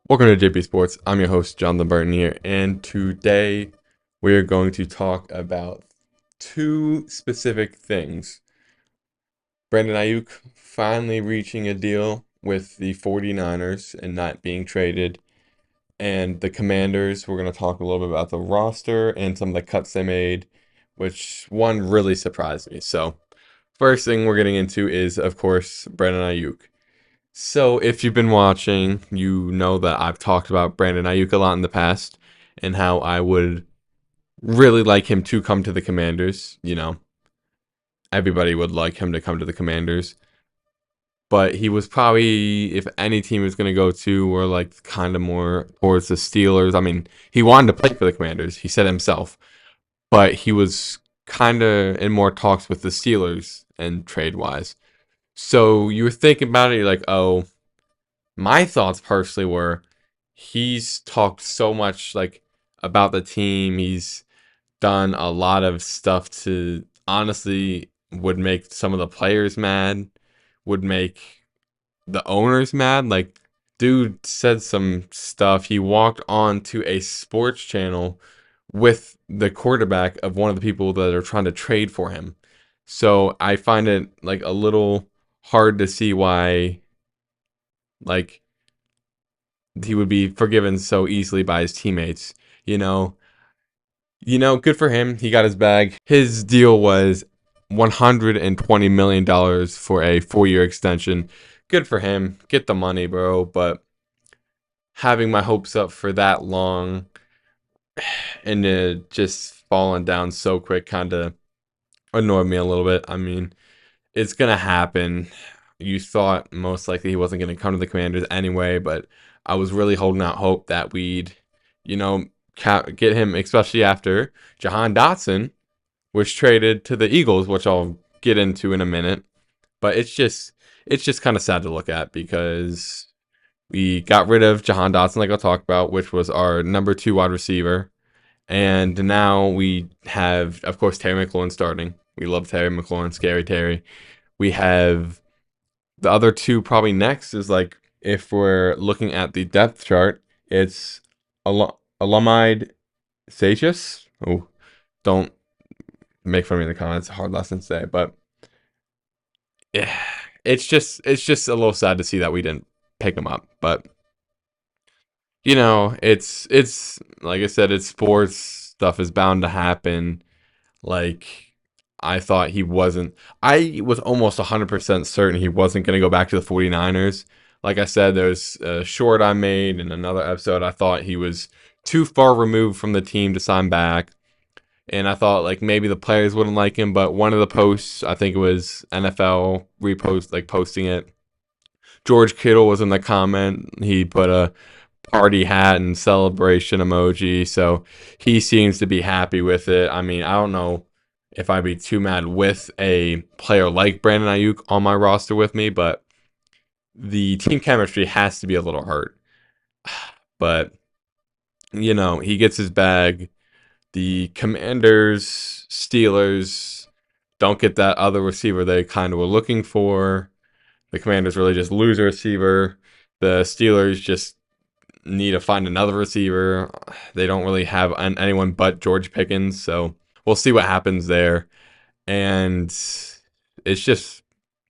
Welcome to JBSports. I'm your host, Jonathan Burton here, and today we're going to talk about two specific things. Brandon Aiyuk finally reaching a deal with the 49ers and not being traded, and the Commanders. We're going to talk a little bit about the roster and some of the cuts they made, which one really surprised me. So, first thing we're getting into is, of course, Brandon Aiyuk. So, if you've been watching, you know that I've talked about Brandon Aiyuk a lot in the past and how I would really like him to come to the Commanders. Everybody would like him to come to the Commanders. But he was probably, if any team was going to go to, or like kind of more towards the Steelers. I mean, he wanted to play for the Commanders, he said himself. But he was kind of in more talks with the Steelers and trade wise. So you were thinking about it, you're like, oh, my thoughts personally were he's talked so much like about the team. He's done a lot of stuff to honestly would make some of the players mad, would make the owners mad. Like, dude said some stuff. He walked on to a sports channel with the quarterback of one of the people that are trying to trade for him. So I find it like a little hard to see why like he would be forgiven so easily by his teammates. You know, good for him. He got his bag. His deal was $120 million for a 4-year extension. Good for him. Get the money, bro. But having my hopes up for that long and it just falling down so quick kind of annoyed me a little bit. I mean, it's going to happen. You thought most likely he wasn't going to come to the Commanders anyway, but I was really holding out hope that we'd, you know, get him, especially after Jahan Dotson was traded to the Eagles, which I'll get into in a minute. But it's just kind of sad to look at because we got rid of Jahan Dotson, like I'll talk about, which was our number 2 wide receiver. And now we have, of course, Terry McLaurin starting. We love Terry McLaurin, scary Terry. We have the other two probably next is like if we're looking at the depth chart, it's Alamide Sages. Oh, don't make fun of me in the comments. It's a hard lesson to say, but yeah, it's just a little sad to see that we didn't pick him up. But it's like I said, it's sports. Stuff is bound to happen. Like, I thought he wasn't. I was almost 100% certain he wasn't going to go back to the 49ers. Like I said, there's a short I made in another episode. I thought he was too far removed from the team to sign back. And I thought like maybe the players wouldn't like him, but one of the posts, I think it was NFL repost, like posting it. George Kittle was in the comment. He put a party hat and celebration emoji. So he seems to be happy with it. I mean, I don't know if I'd be too mad with a player like Brandon Aiyuk on my roster with me, but the team chemistry has to be a little hurt. But, he gets his bag. The Commanders, Steelers don't get that other receiver they kind of were looking for. The Commanders really just lose a receiver. The Steelers just need to find another receiver. They don't really have anyone but George Pickens, so we'll see what happens there. And it's just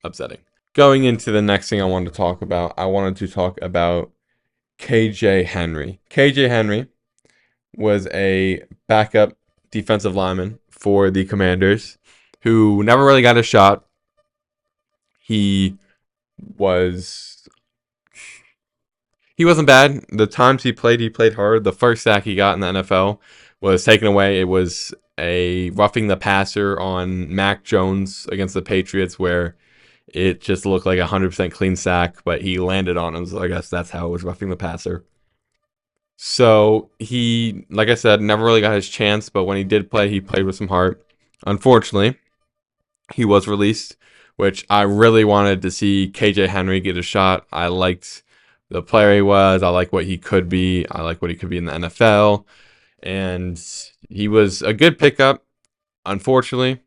upsetting. Going into the next thing I wanted to talk about, I wanted to talk about KJ Henry. KJ Henry was a backup defensive lineman for the Commanders who never really got a shot. He was he wasn't bad. The times he played hard. The first sack he got in the NFL was taken away. It was a roughing the passer on Mac Jones against the Patriots where it just looked like a 100% clean sack, but he landed on him. So I guess that's how it was roughing the passer. So he, like I said, never really got his chance, but when he did play, he played with some heart. Unfortunately, he was released, which I really wanted to see KJ Henry get a shot. I liked the player he was. I like what he could be. I like what he could be in the NFL. And he was a good pickup. Unfortunately,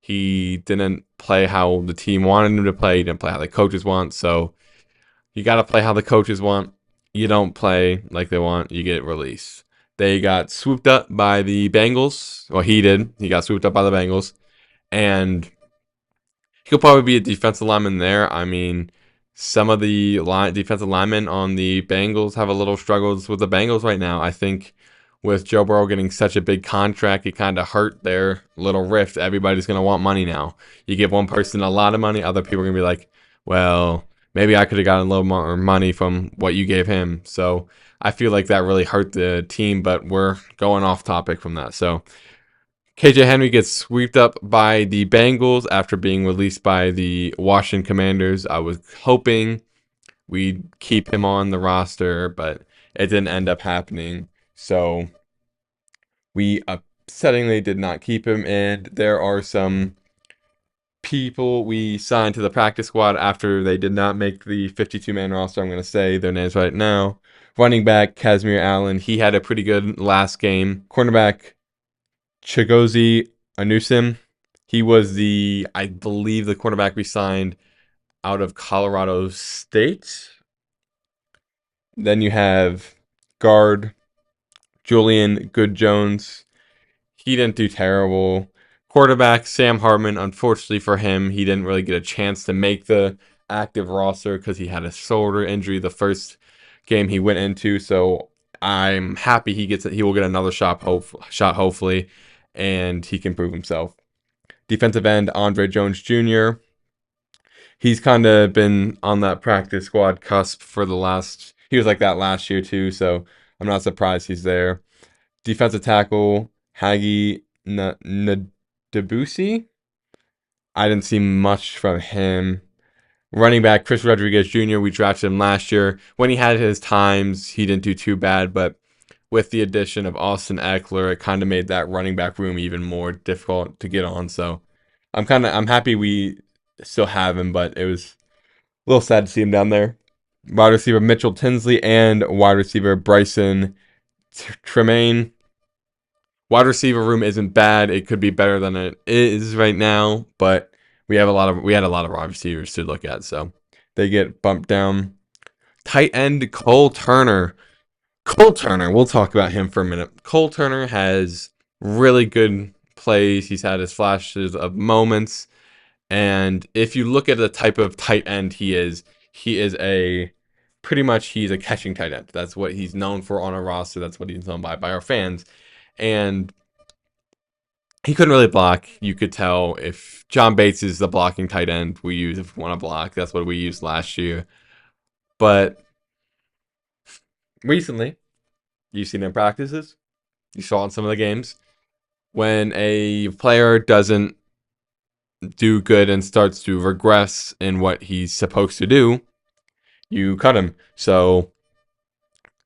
he didn't play how the team wanted him to play. He didn't play how the coaches want. So you got to play how the coaches want. you don't play like they want, you get released. They got swooped up by the Bengals. Well, he did. He got swooped up by the Bengals. And he'll probably be a defensive lineman there. I mean, some of the defensive linemen on the Bengals have a little struggles with the Bengals right now. I think with Joe Burrow getting such a big contract, it kind of hurt their little rift. Everybody's going to want money now. You give one person a lot of money, other people are going to be like, well, maybe I could have gotten a little more money from what you gave him. So I feel like that really hurt the team, but we're going off topic from that. So KJ Henry gets swept up by the Bengals after being released by the Washington Commanders. I was hoping we'd keep him on the roster, but it didn't end up happening. So we upsettingly did not keep him. And there are some people we signed to the practice squad after they did not make the 52-man roster. I'm going to say their names right now. Running back Casimir Allen, he had a pretty good last game. Cornerback Chigozie Anusim. He was I believe, the quarterback we signed out of Colorado State. Then you have guard Julian Good-Jones. He didn't do terrible. Quarterback Sam Hartman, unfortunately for him, he didn't really get a chance to make the active roster because he had a shoulder injury the first game he went into. So I'm happy he will get another shot hopefully, and he can prove himself. Defensive end Andre Jones Jr. He's kind of been on that practice squad cusp for the last. He was like that last year too, so I'm not surprised he's there. Defensive tackle Hagi Ndebusi. I didn't see much from him. Running back Chris Rodriguez Jr. We drafted him last year. When he had his times, he didn't do too bad, but with the addition of Austin Eckler, it kind of made that running back room even more difficult to get on. So I'm happy we still have him, but it was a little sad to see him down there. Wide receiver Mitchell Tinsley and wide receiver Bryson Tremaine. Wide receiver room isn't bad. It could be better than it is right now, but we had a lot of wide receivers to look at, so they get bumped down. Tight end Cole Turner. We'll talk about him for a minute. Cole Turner has really good plays. He's had his flashes of moments. And if you look at the type of tight end he is he's a catching tight end. That's what he's known for on a roster. That's what he's known by our fans. And he couldn't really block. You could tell if John Bates is the blocking tight end we use if we want to block. That's what we used last year. But recently, you've seen in practices, you saw in some of the games, when a player doesn't do good and starts to regress in what he's supposed to do, you cut him. So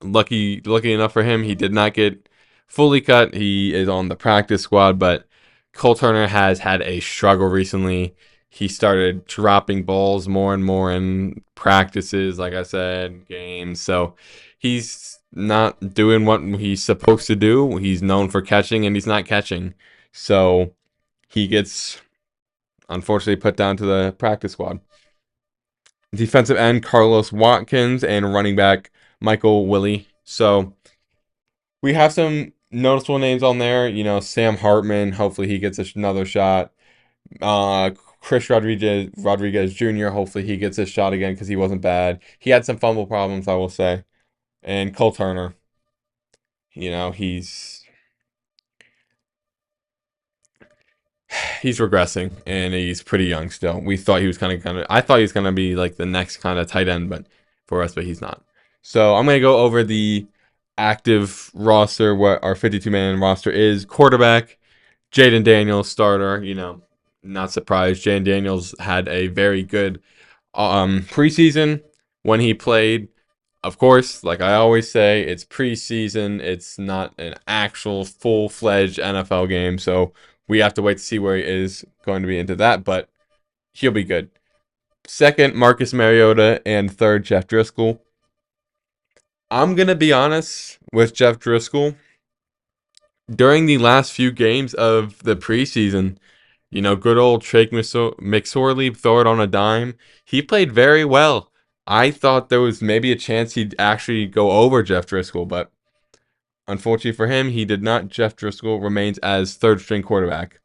lucky enough for him, he did not get fully cut. He is on the practice squad, but Cole Turner has had a struggle recently. He started dropping balls more and more in practices, like I said, games. So he's not doing what he's supposed to do. He's known for catching, and he's not catching. So he gets, unfortunately, put down to the practice squad. Defensive end Carlos Watkins and running back Michael Willie. So we have some noticeable names on there. Sam Hartman. Hopefully he gets another shot. Chris Rodriguez Jr. Hopefully he gets his shot again because he wasn't bad. He had some fumble problems, I will say. And Cole Turner. He's regressing and he's pretty young still. We thought he was I thought he was gonna be like the next kind of tight end, but for us, but he's not. So I'm gonna go over the active roster, what our 52-man roster is. Quarterback, Jaden Daniels, starter. Not surprised. Jaden Daniels had a very good preseason when he played. Of course, like I always say, it's preseason. It's not an actual full-fledged NFL game, so we have to wait to see where he is going to be into that, but he'll be good. Second, Marcus Mariota, and third, Jeff Driscoll. I'm going to be honest with Jeff Driscoll. During the last few games of the preseason, good old Trey McSorley, throw it on a dime. He played very well. I thought there was maybe a chance he'd actually go over Jeff Driscoll, but unfortunately for him, he did not. Jeff Driscoll remains as third string quarterback.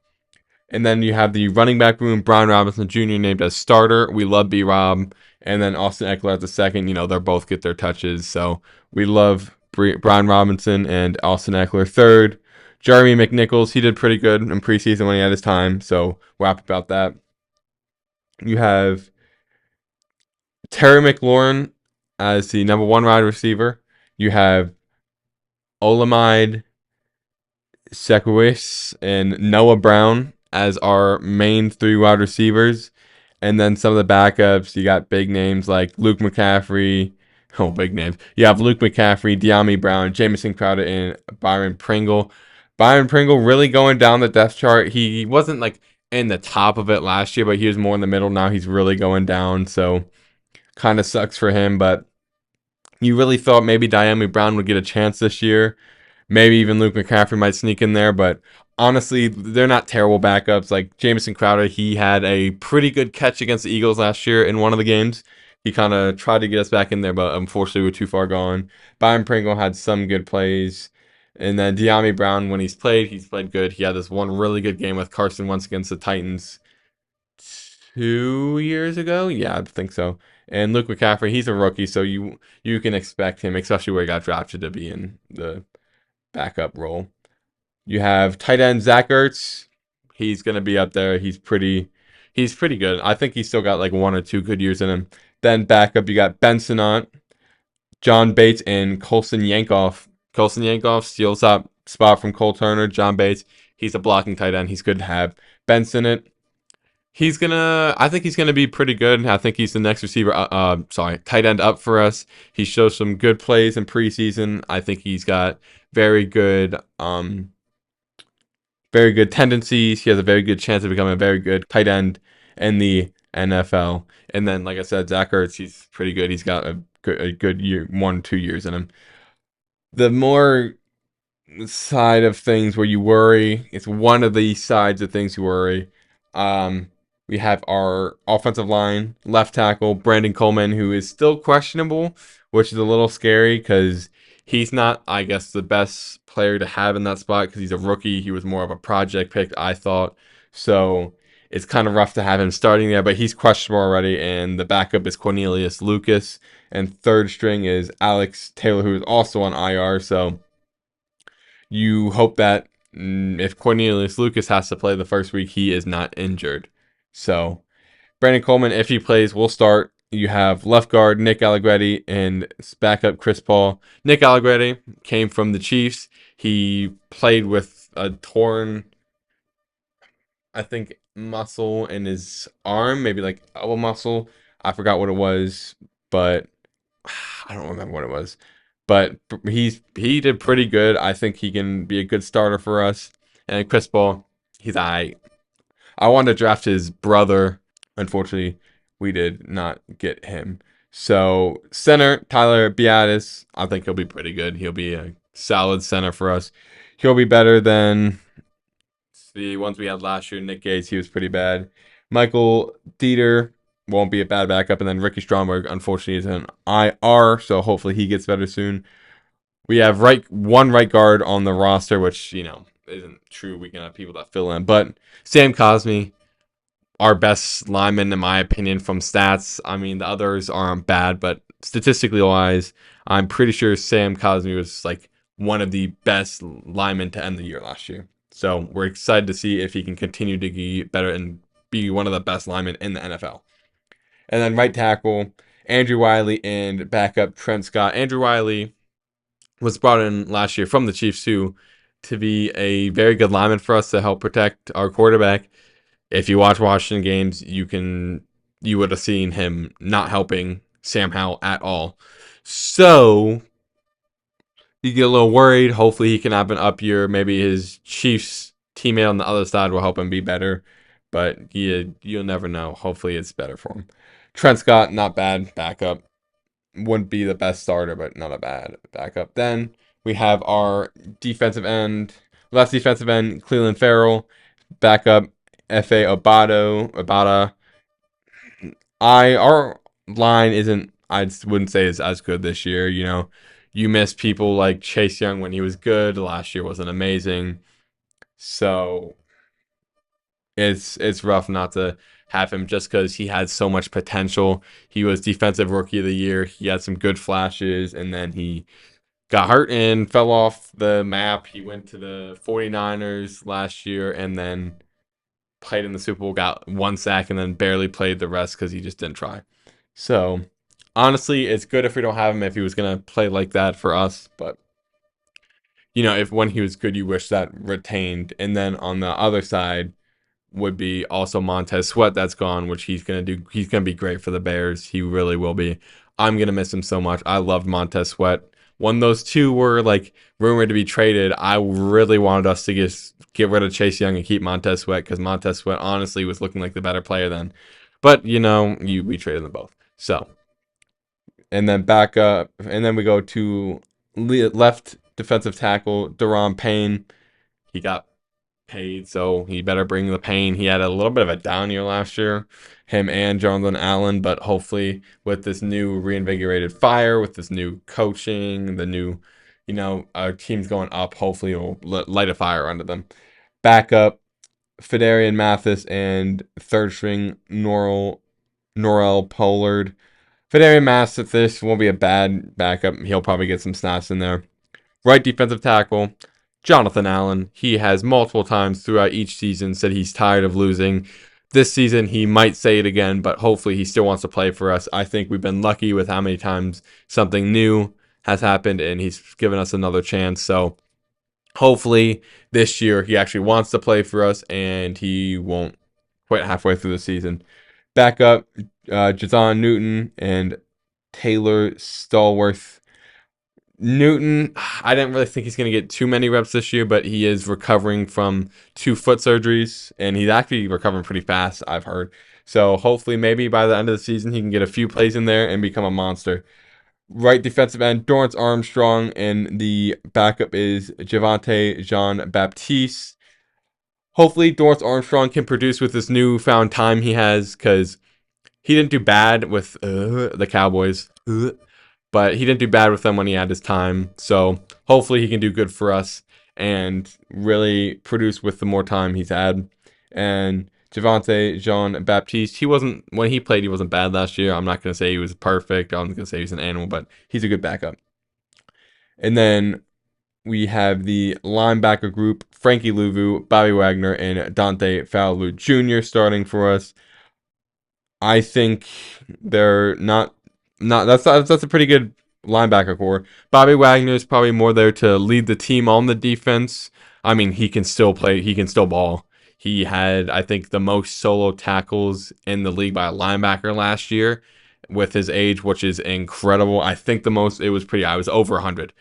And then you have the running back room, Brian Robinson Jr. named as starter. We love B Rob. And then Austin Eckler at the second. They'll both get their touches. So we love Brian Robinson and Austin Eckler. Third, Jeremy McNichols. He did pretty good in preseason when he had his time. So we're happy about that. You have Terry McLaurin as the number one wide receiver. You have Olamide Sekwis and Noah Brown as our main three wide receivers. And then some of the backups, you got big names like Luke McCaffrey. Oh, big names. You have Luke McCaffrey, De'Ami Brown, Jamison Crowder, and Byron Pringle. Byron Pringle really going down the depth chart. He wasn't like in the top of it last year, but he was more in the middle. Now he's really going down. So kind of sucks for him. But you really thought maybe De'Ami Brown would get a chance this year. Maybe even Luke McCaffrey might sneak in there, but honestly, they're not terrible backups. Like Jamison Crowder, he had a pretty good catch against the Eagles last year in one of the games. He kind of tried to get us back in there, but unfortunately, we're too far gone. Byron Pringle had some good plays. And then De'Ami Brown, when he's played good. He had this one really good game with Carson Wentz against the Titans 2 years ago. Yeah, I think so. And Luke McCaffrey, he's a rookie, so you can expect him, especially where he got drafted, to be in the backup role. You have tight end Zach Ertz. He's gonna be up there. He's pretty good. I think he's still got like 1 or 2 good years in him. Then backup, you got Ben Sinnott, John Bates, and Colson Yankoff. Colson Yankoff steals that spot from Cole Turner. John Bates, he's a blocking tight end. He's good to have. Ben Sinnott, I think he's gonna be pretty good. I think he's the next receiver. Tight end up for us. He shows some good plays in preseason. I think he's got very good, very good tendencies. He has a very good chance of becoming a very good tight end in the NFL. And then, like I said, Zach Ertz, he's pretty good. He's got a good year, 1 or 2 years in him. The more side of things where you worry, it's one of the sides of things you worry. We have our offensive line, left tackle, Brandon Coleman, who is still questionable, which is a little scary because he's not, I guess, the best player to have in that spot because he's a rookie. He was more of a project pick, I thought. So it's kind of rough to have him starting there, but he's questionable already. And the backup is Cornelius Lucas. And third string is Alex Taylor, who is also on IR. So you hope that if Cornelius Lucas has to play the first week, he is not injured. So Brandon Coleman, if he plays, will start. You have left guard Nick Allegretti and backup Chris Paul. Nick Allegretti came from the Chiefs. He played with a torn, I think, muscle in his arm, maybe like elbow muscle. I forgot what it was, but I don't remember what it was. But he did pretty good. I think he can be a good starter for us. And Chris Paul, he's I wanted to draft his brother. Unfortunately, we did not get him. So center Tyler Biadasz, I think he'll be pretty good. He'll be a solid center for us. He'll be better than the ones we had last year. Nick Gates, he was pretty bad. Michael Dieter won't be a bad backup, and then Ricky Stromberg, unfortunately, is an IR, so hopefully he gets better soon. We have one right guard on the roster, which isn't true. We can have people that fill in, but Sam Cosmi, our best lineman in my opinion from stats. I mean, the others aren't bad, but statistically wise, I'm pretty sure Sam Cosmi was like one of the best linemen to end the year last year. So we're excited to see if he can continue to get better and be one of the best linemen in the NFL. And then right tackle, Andrew Wiley and backup Trent Scott. Andrew Wiley was brought in last year from the Chiefs too to be a very good lineman for us to help protect our quarterback. If you watch Washington games, you would have seen him not helping Sam Howell at all. So you get a little worried. Hopefully he can have an up year. Maybe his Chiefs teammate on the other side will help him be better. But you'll never know. Hopefully it's better for him. Trent Scott, not bad backup. Wouldn't be the best starter, but not a bad backup. Then we have our left defensive end, Cleveland Farrell, backup, F.A. Obata. Our line isn't I wouldn't say is as good this year. You miss people like Chase Young when he was good. Last year wasn't amazing. So it's rough not to have him just because he had so much potential. He was defensive rookie of the year. He had some good flashes, and then he got hurt and fell off the map. He went to the 49ers last year and then played in the Super Bowl, got 1 sack, and then barely played the rest because he just didn't try. So honestly, it's good if we don't have him if he was gonna play like that for us. But if when he was good, you wish that retained. And then on the other side would be also Montez Sweat that's gone, which he's gonna do. He's gonna be great for the Bears. He really will be. I'm gonna miss him so much. I loved Montez Sweat. When those two were like rumored to be traded, I really wanted us to just get rid of Chase Young and keep Montez Sweat because Montez Sweat honestly was looking like the better player then. But we traded them both. So and then back up, and then we go to left defensive tackle Daron Payne. He got paid, so he better bring the pain. He had a little bit of a down year last year, him and Jonathan Allen, but hopefully with this new reinvigorated fire, with this new coaching, the new, our team's going up, hopefully it'll light a fire under them. Back up, Fedarian Mathis and third string Norrell Pollard. Fedarian Mathis won't be a bad backup. He'll probably get some snaps in there. Right defensive tackle, Jonathan Allen. He has multiple times throughout each season said he's tired of losing. This season, he might say it again, but hopefully he still wants to play for us. I think we've been lucky with how many times something new has happened, and he's given us another chance. So hopefully this year he actually wants to play for us, and he won't quit halfway through the season. Back up, Jazon Newton and Taylor Stallworth. Newton, I didn't really think he's going to get too many reps this year, but he is recovering from 2 foot surgeries, and he's actually recovering pretty fast, I've heard. So hopefully maybe by the end of the season, he can get a few plays in there and become a monster. Right defensive end, Dorrance Armstrong, and the backup is Javante Jean-Baptiste. Hopefully Dorrance Armstrong can produce with this newfound time he has, because he didn't do bad with the Cowboys. But he didn't do bad with them when he had his time. So hopefully he can do good for us and really produce with the more time he's had. And Javante Jean-Baptiste, when he played, he wasn't bad last year. I'm not going to say he was perfect. I'm going to say he's an animal, but he's a good backup. And then we have the linebacker group, Frankie Louvu, Bobby Wagner, and Dante Fowler Jr. starting for us. I think they're not that's a pretty good linebacker core. Bobby Wagner is probably more there to lead the team on the defense. I mean, he can still play. He can still ball. He had, I think, the most solo tackles in the league by a linebacker last year with his age, which is incredible. I think it was pretty high. It was over 100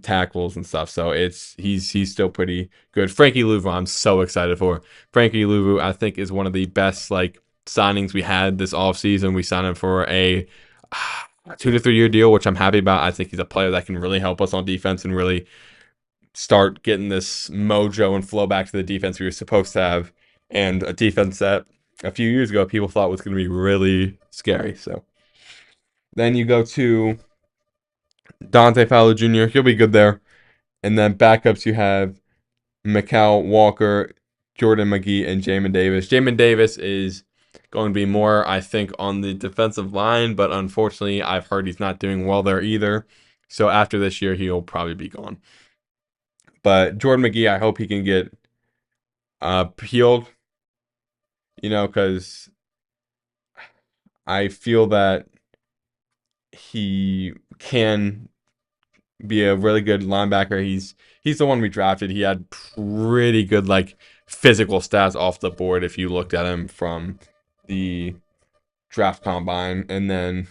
tackles and stuff. So he's still pretty good. Frankie Louvu, I'm so excited for. Frankie Louvu, I think, is one of the best signings we had this offseason. We signed him for a 2 to 3 year deal, which I'm happy about. I think he's a player that can really help us on defense and really start getting this mojo and flow back to the defense we were supposed to have, and a defense that a few years ago people thought was going to be really scary. So then you go to Dante Fowler Jr. He'll be good there. And then backups you have Mikal Walker, Jordan McGee, and Jamin Davis. Jamin Davis is going to be more, I think, on the defensive line, but unfortunately, I've heard he's not doing well there either. So after this year, he'll probably be gone. But Jordan McGee, I hope he can get healed, because I feel that he can be a really good linebacker. He's the one we drafted. He had pretty good physical stats off the board if you looked at him from the draft combine, and then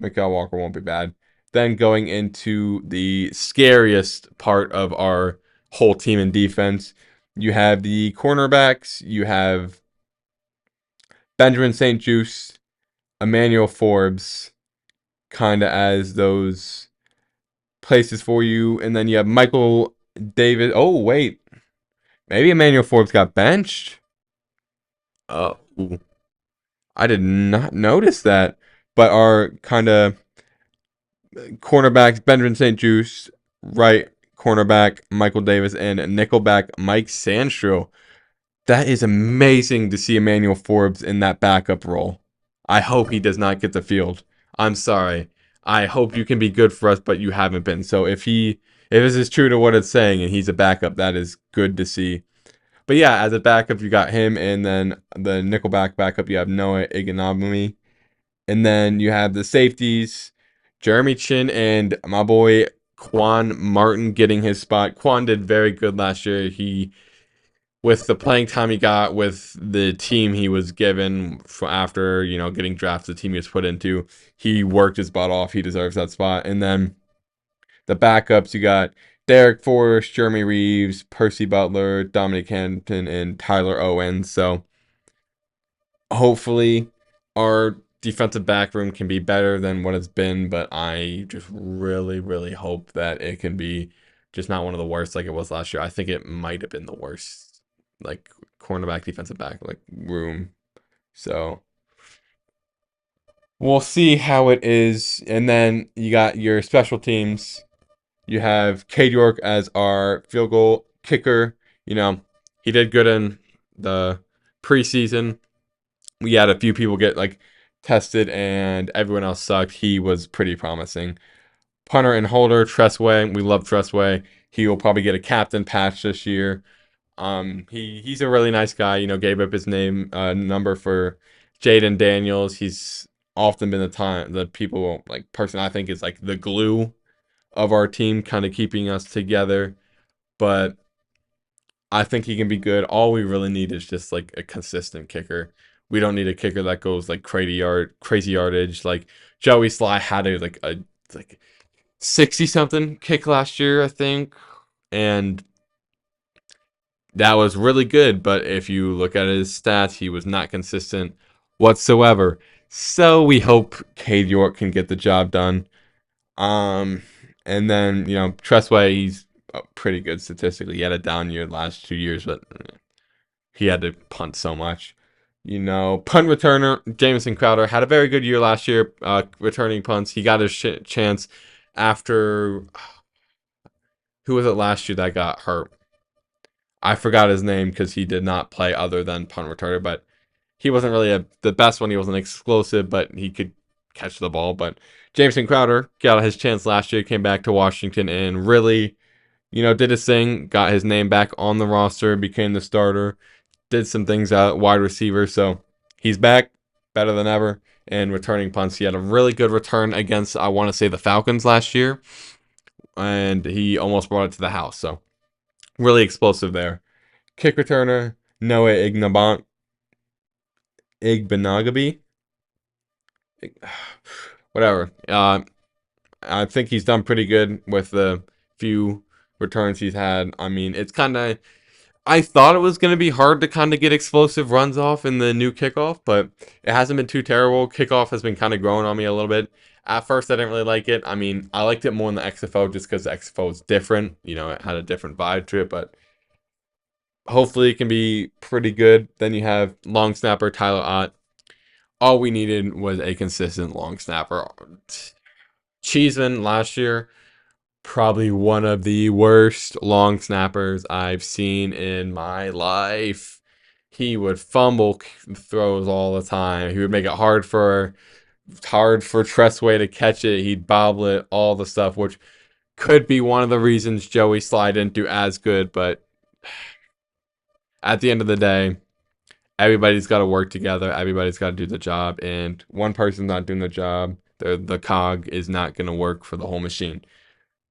Mikal Walker won't be bad. Then going into the scariest part of our whole team in defense, you have the cornerbacks. You have Benjamin St. Juste, Emmanuel Forbes, kind of as those places for you, and then you have Michael Davis. Oh wait, maybe Emmanuel Forbes got benched. Oh, I did not notice that. but our kind of cornerbacks, Benjamin St. Juice, right cornerback, Michael Davis, and nickelback, Mike Sandstro. That is amazing to see Emmanuel Forbes in that backup role. I hope he does not get the field. I'm sorry. I hope you can be good for us, but you haven't been. So if this is true to what it's saying and he's a backup, that is good to see. But yeah, as a backup, you got him, and then the nickelback backup, you have Noah Iguanabami. And then you have the safeties, Jeremy Chin and my boy Quan Martin getting his spot. Quan did very good last year. With the playing time he got with the team he was given after, getting drafted, the team he was put into, he worked his butt off. He deserves that spot. And then the backups, you got Derek Forrest, Jeremy Reeves, Percy Butler, Dominic Hampton, and Tyler Owen. So hopefully our defensive back room can be better than what it's been, but I just really, really hope that it can be just not one of the worst like it was last year. I think it might have been the worst, like cornerback, defensive back, like room. So we'll see how it is. And then you got your special teams. You have Cade York as our field goal kicker. He did good in the preseason. We had a few people get tested and everyone else sucked. He was pretty promising. Punter and holder, Tressway. We love Tressway. He will probably get a captain patch this year. He's a really nice guy. Gave up his number for Jaden Daniels. He's often been the person I think is like the glue of our team, kind of keeping us together. But I think he can be good. All we really need is just like a consistent kicker. We don't need a kicker that goes like crazy yardage. Like Joey Sly had a 60 something kick last year, I think, and that was really good. But if you look at his stats, he was not consistent whatsoever. So we hope Cade York can get the job done. And then Tressway, he's pretty good statistically. He had a down year the last 2 years, but he had to punt so much. Punt returner Jamison Crowder had a very good year last year, returning punts. He got his chance after who was it last year that got hurt? I forgot his name because he did not play other than punt returner, but he wasn't really the best one. He wasn't explosive, but he could catch the ball. But Jamison Crowder got his chance last year, came back to Washington and really, did his thing, got his name back on the roster, became the starter, did some things out wide receiver. So he's back better than ever and returning punts. He had a really good return against, I want to say, the Falcons last year, and he almost brought it to the house. So really explosive there. Kick returner Noah Igbenagabi. Whatever. I think he's done pretty good with the few returns he's had. I mean, it's kind of. I thought it was going to be hard to kind of get explosive runs off in the new kickoff, but it hasn't been too terrible. Kickoff has been kind of growing on me a little bit. At first, I didn't really like it. I mean, I liked it more in the XFO just because the XFO was different. It had a different vibe to it, but hopefully it can be pretty good. Then you have long snapper Tyler Ott. All we needed was a consistent long snapper. Cheeseman last year, probably one of the worst long snappers I've seen in my life. He would fumble throws all the time. He would make it hard for Tressway to catch it. He'd bobble it, all the stuff, which could be one of the reasons Joey Sly didn't do as good. But at the end of the day, everybody's got to work together. Everybody's got to do the job. And one person's not doing the job, the cog is not going to work for the whole machine.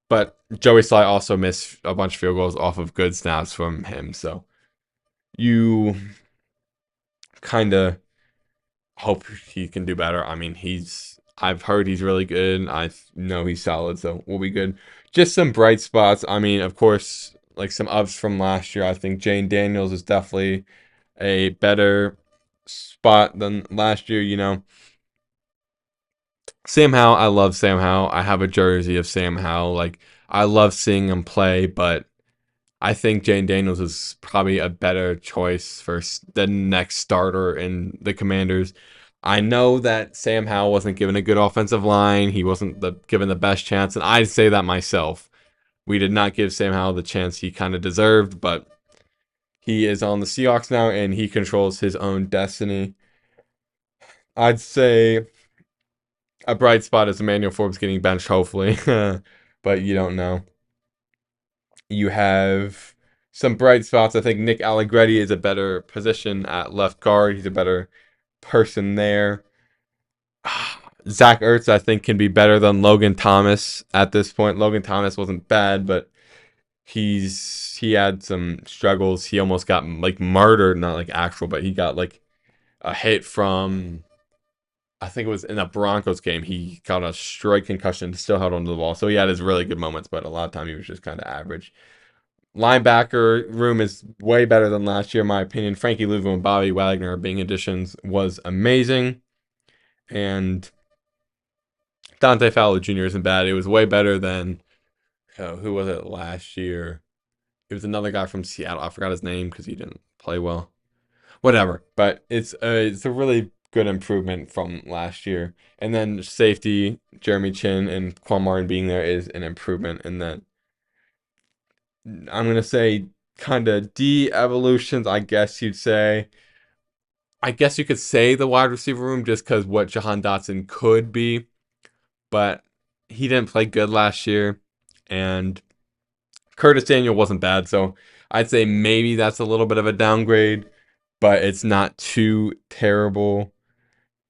But Joey Sly also missed a bunch of field goals off of good snaps from him. So you kind of hope he can do better. I mean, I've heard he's really good. I know he's solid, so we'll be good. Just some bright spots. I mean, of course, like some ups from last year. I think Jane Daniels is definitely a better spot than last year. Sam Howell, I love Sam Howell. I have a jersey of Sam Howell. Like, I love seeing him play, but I think Jane Daniels is probably a better choice for the next starter in the Commanders. I know that Sam Howell wasn't given a good offensive line. He wasn't given the best chance, and I'd say that myself. We did not give Sam Howell the chance he kind of deserved, but he is on the Seahawks now, and he controls his own destiny. I'd say a bright spot is Emmanuel Forbes getting benched, hopefully, but you don't know. You have some bright spots. I think Nick Allegretti is a better position at left guard. He's a better person there. Zach Ertz, I think, can be better than Logan Thomas at this point. Logan Thomas wasn't bad, but he had some struggles. He almost got like murdered, not like actual, but he got like a hit from, I think it was in a Broncos game. He got a straight concussion, still held onto the ball. So he had his really good moments, but a lot of time he was just kind of average. Linebacker room is way better than last year, in my opinion. Frankie Louvu and Bobby Wagner being additions was amazing. And Dante Fowler Jr. isn't bad. It was way better than, who was it last year? It was another guy from Seattle. I forgot his name because he didn't play well. Whatever. But it's a really good improvement from last year. And then safety, Jeremy Chin and Quan Martin being there is an improvement. And then I'm going to say kind of de-evolutions, I guess you'd say. I guess you could say the wide receiver room just because what Jahan Dotson could be. But he didn't play good last year. And Curtis Daniel wasn't bad. So I'd say maybe that's a little bit of a downgrade, but it's not too terrible.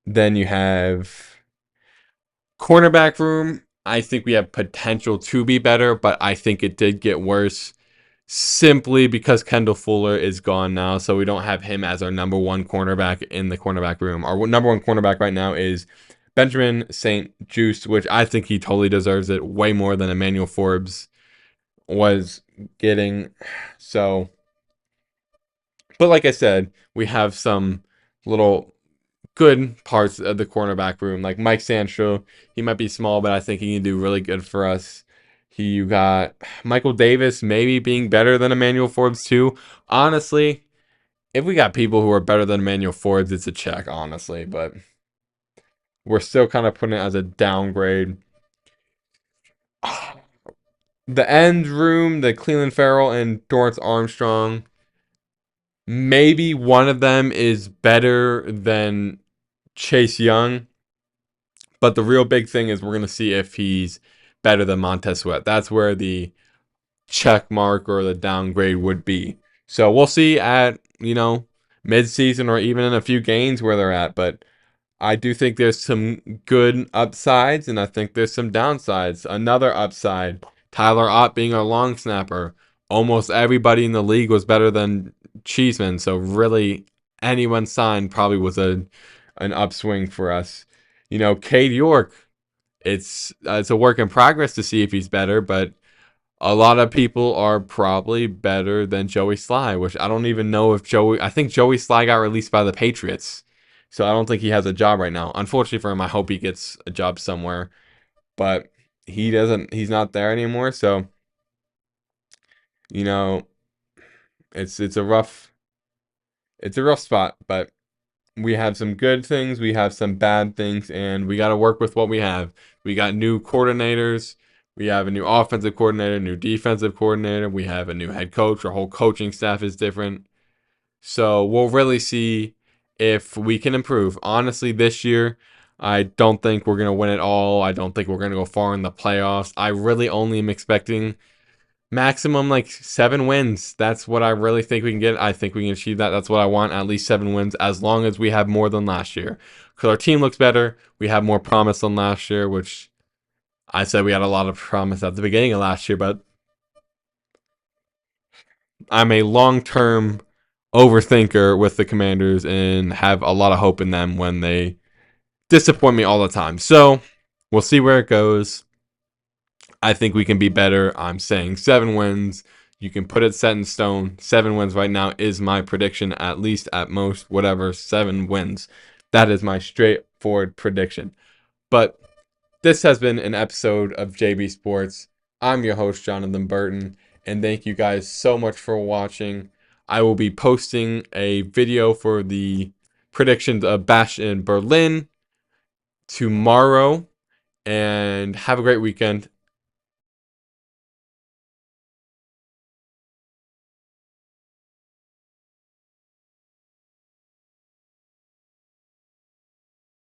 Then you have cornerback room. I think we have potential to be better, but I think it did get worse simply because Kendall Fuller is gone now. So we don't have him as our number one cornerback in the cornerback room. Our number one cornerback right now is Benjamin St. Juste, which I think he totally deserves it way more than Emmanuel Forbes was getting. So, but like I said, we have some little good parts of the cornerback room, like Mike Sancho. He might be small, but I think he can do really good for us. You got Michael Davis maybe being better than Emmanuel Forbes too. Honestly, if we got people who are better than Emmanuel Forbes, it's a check, honestly. But we're still kind of putting it as a downgrade. The end room, the Cleveland Farrell and Dorrance Armstrong. Maybe one of them is better than Chase Young, but the real big thing is we're going to see if he's better than Montez Sweat. That's where the check mark or the downgrade would be. So we'll see at, mid-season or even in a few games where they're at, but I do think there's some good upsides, and I think there's some downsides. Another upside, Tyler Ott being our long snapper. Almost everybody in the league was better than Cheeseman, so really anyone signed probably was an upswing for us. Cade York, it's a work in progress to see if he's better, but a lot of people are probably better than Joey Sly, which I don't even know if I think Joey Sly got released by the Patriots. So I don't think he has a job right now. Unfortunately for him, I hope he gets a job somewhere. But he's not there anymore. So, you know, it's a rough spot, but we have some good things, we have some bad things, and we got to work with what we have. We got new coordinators. We have a new offensive coordinator, new defensive coordinator. We have a new head coach. Our whole coaching staff is different. So we'll really see if we can improve. Honestly, this year, I don't think we're going to win it all. I don't think we're going to go far in the playoffs. I really only am expecting maximum like 7 wins. That's what I really think we can get. I think we can achieve that. That's what I want, at least 7 wins, as long as we have more than last year. Because our team looks better. We have more promise than last year, which I said we had a lot of promise at the beginning of last year, but I'm a long-term overthinker with the Commanders and have a lot of hope in them when they disappoint me all the time. So we'll see where it goes. I think we can be better. I'm saying 7 wins. You can put it set in stone. 7 wins right now is my prediction, at least at most, whatever, 7 wins. That is my straightforward prediction. But this has been an episode of JB Sports. I'm your host, Jonathan Burton, and thank you guys so much for watching. I will be posting a video for the predictions of Bash in Berlin tomorrow. And have a great weekend.